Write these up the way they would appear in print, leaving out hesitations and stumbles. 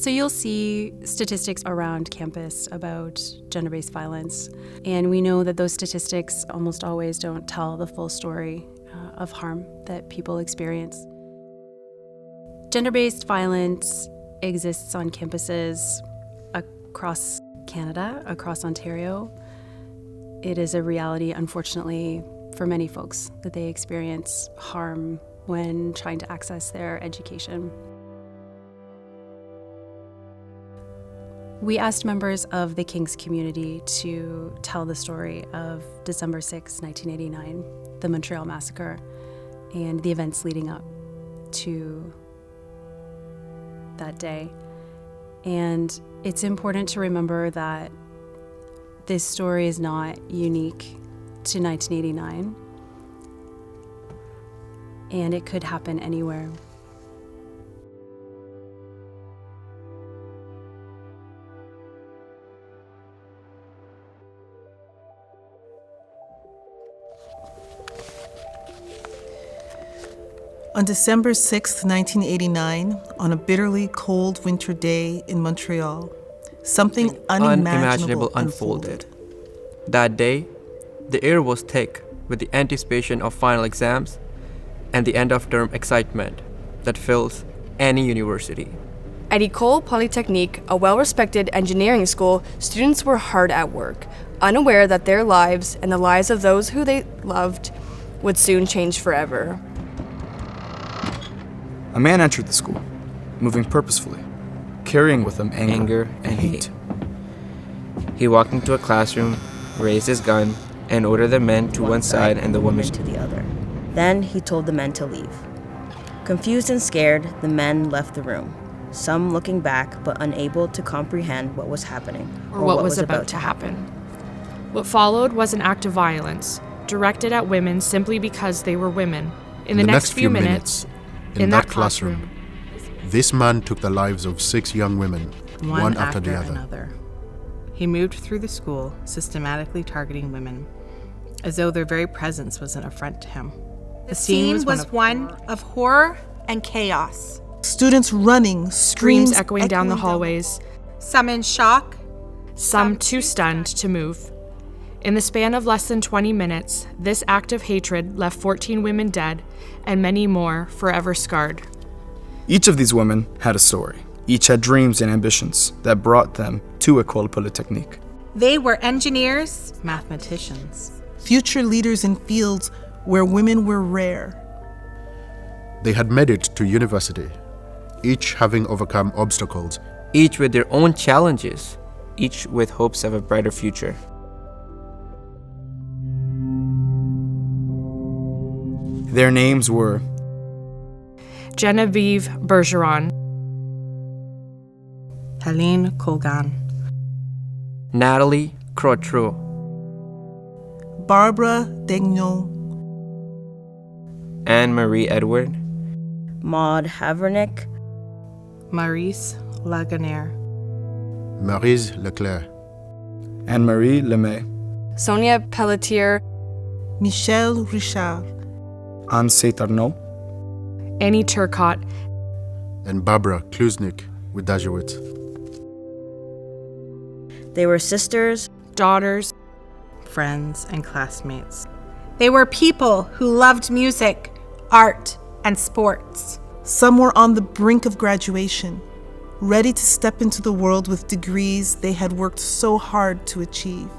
So you'll see statistics around campus about gender-based violence, and we know that those statistics almost always don't tell the full story of harm that people experience. Gender-based violence exists on campuses across Canada, across Ontario. It is a reality, unfortunately, for many folks that they experience harm when trying to access their education. We asked members of the King's community to tell the story of December 6, 1989, the Montreal massacre, and the events leading up to that day. And it's important to remember that this story is not unique to 1989, and it could happen anywhere. On December 6, 1989, on a bitterly cold winter day in Montreal, something unimaginable unfolded. That day, the air was thick with the anticipation of final exams and the end-of-term excitement that fills any university. At École Polytechnique, a well-respected engineering school, students were hard at work, unaware that their lives and the lives of those who they loved would soon change forever. A man entered the school, moving purposefully, carrying with him anger and hate. He walked into a classroom, raised his gun, and ordered the men to one side and the women to the other. Then he told the men to leave. Confused and scared, the men left the room, some looking back but unable to comprehend what was happening or what was about to happen. What followed was an act of violence, directed at women simply because they were women. In the next few minutes, in that classroom, this man took the lives of 6 young women, one after the other. Another. He moved through the school, systematically targeting women, as though their very presence was an affront to him. The scene was one of horror and chaos. Students running, screams echoing down the hallways, some in shock, some too stunned to move. In the span of less than 20 minutes, this act of hatred left 14 women dead and many more forever scarred. Each of these women had a story. Each had dreams and ambitions that brought them to École Polytechnique. They were engineers, mathematicians, future leaders in fields where women were rare. They had made it to university, each having overcome obstacles. Each with their own challenges, each with hopes of a brighter future. Their names were Genevieve Bergeron, Helene Colgan, Natalie Crotreau, Barbara Daignon, Anne-Marie Edward, Maud Havernick, Maurice Laganaire, Maryse Leclerc, Anne-Marie Lemay, Sonia Pelletier, Michel Richard, Anne Saint-Arnaud, Annie Turcotte, and Barbara Klusnik with Dajewitz. They were sisters, daughters, friends, and classmates. They were people who loved music, art, and sports. Some were on the brink of graduation, ready to step into the world with degrees they had worked so hard to achieve.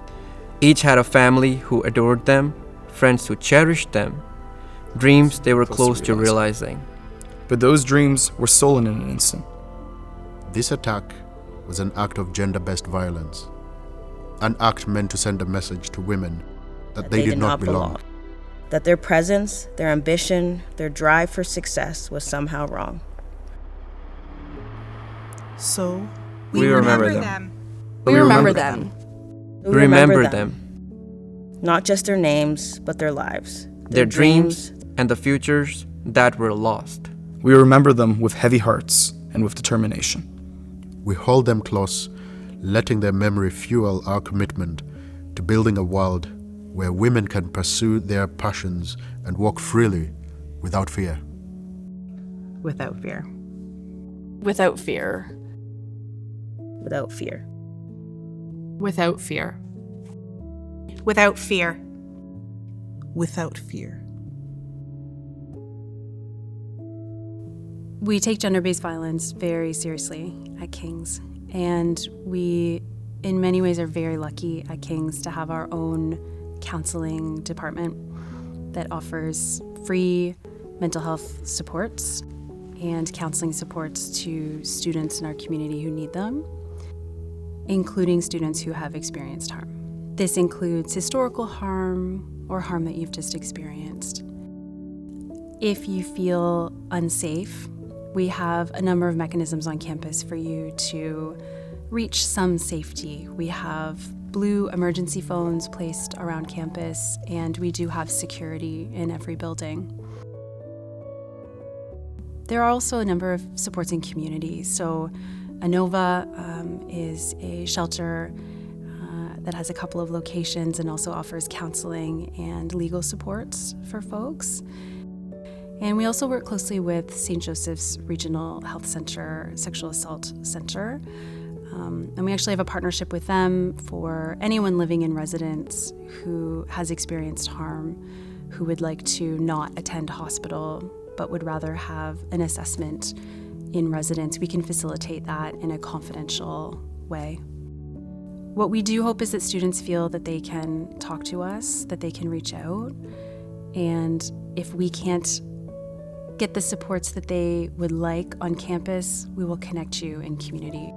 Each had a family who adored them, friends who cherished them, dreams they were close to realizing. But those dreams were stolen in an instant. This attack was an act of gender-based violence, an act meant to send a message to women that they did not belong. That their presence, their ambition, their drive for success was somehow wrong. So, we remember them. We remember them. We remember them. Not just their names, but their lives. Their dreams and the futures that were lost. We remember them with heavy hearts and with determination. We hold them close, letting their memory fuel our commitment to building a world where women can pursue their passions and walk freely without fear. Without fear. Without fear. without fear. Without fear. Without fear. Without fear. We take gender-based violence very seriously at King's, and we, in many ways, are very lucky at King's to have our own counseling department that offers free mental health supports and counseling supports to students in our community who need them, including students who have experienced harm. This includes historical harm or harm that you've just experienced. If you feel unsafe, we have a number of mechanisms on campus for you to reach some safety. We have blue emergency phones placed around campus, and we do have security in every building. There are also a number of supports in community. So ANOVA is a shelter that has a couple of locations and also offers counseling and legal supports for folks. And we also work closely with St. Joseph's Regional Health Center, Sexual Assault Center. And we actually have a partnership with them for anyone living in residence who has experienced harm, who would like to not attend hospital, but would rather have an assessment in residence. We can facilitate that in a confidential way. What we do hope is that students feel that they can talk to us, that they can reach out, and if we can't get the supports that they would like on campus, we will connect you in community.